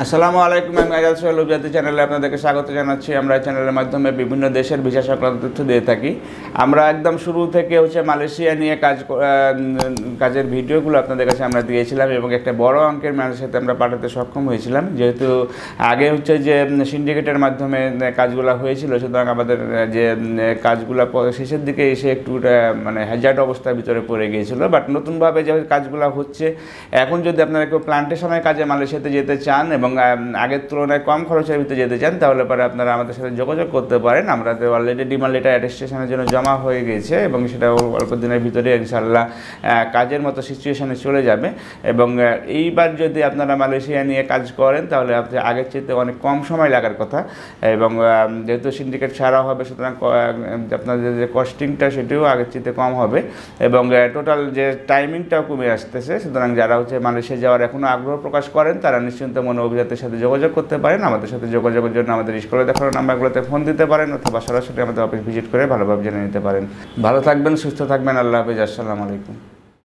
আসসালামু আলাইকুম। আমি আজাদ সোহেল উপজাতি চ্যানেলে আপনাদেরকে স্বাগত জানাচ্ছি। আমরা এই চ্যানেলের মাধ্যমে বিভিন্ন দেশের ভিসা সংক্রান্ত তথ্য দিয়ে থাকি। আমরা একদম শুরু থেকে মালয়েশিয়া নিয়ে কাজের ভিডিওগুলো আপনাদের কাছে আমরা দিয়েছিলাম এবং একটা বড় অঙ্কের মালয়েশিয়াতে আমরা পাঠাতে সক্ষম হয়েছিলাম। যেহেতু আগে যে সিন্ডিকেটের মাধ্যমে কাজগুলো হয়েছিল, সুতরাং আমাদের যে কাজগুলো শেষের দিকে এসে একটু হ্যাজার্ড অবস্থার ভিতরে পড়ে গিয়েছিল। বাট নতুনভাবে যে কাজগুলো হচ্ছে, এখন যদি আপনারা কেউ প্লান্টেশনের কাজে মালয়েশিয়াতে যেতে চান এবং আগের তুলনায় কম খরচের ভিতরে যেতে চান, তাহলে পরে আপনারা আমাদের সাথে যোগাযোগ করতে পারেন। আমাদের অলরেডি ডিমান্ড লেটার অ্যাটেস্টেশনের জন্য জমা হয়ে গেছে এবং সেটা অল্প দিনের ভিতরে ইনশাআল্লাহ কাজের মতো সিচুয়েশনে চলে যাবে। এবং এইবার যদি আপনারা মালয়েশিয়া নিয়ে কাজ করেন, তাহলে আপনি আগের চেয়ে অনেক কম সময় লাগার কথা। এবং যেহেতু সিন্ডিকেট ছাড়া হবে, সুতরাং আপনাদের যে কস্টিংটা সেটিও আগের চেয়ে কম হবে এবং টোটাল যে টাইমিংটাও কমে আসতেছে। সুতরাং যারা মালয়েশিয়া যাওয়ার এখনও আগ্রহ প্রকাশ করেন, তারা নিশ্চিন্ত মনে অভিজাতের সাথে যোগাযোগ করতে পারেন। আমাদের সাথে যোগাযোগের জন্য আমাদের স্ক্রিনে দেখানো নাম্বারগুলোতে ফোন দিতে পারেন অথবা সরাসরি আমাদের অফিস ভিজিট করে ভালোভাবে জেনে নিতে পারেন। ভালো থাকবেন, সুস্থ থাকবেন। আল্লাহ হাফেজ। আসসালামু আলাইকুম।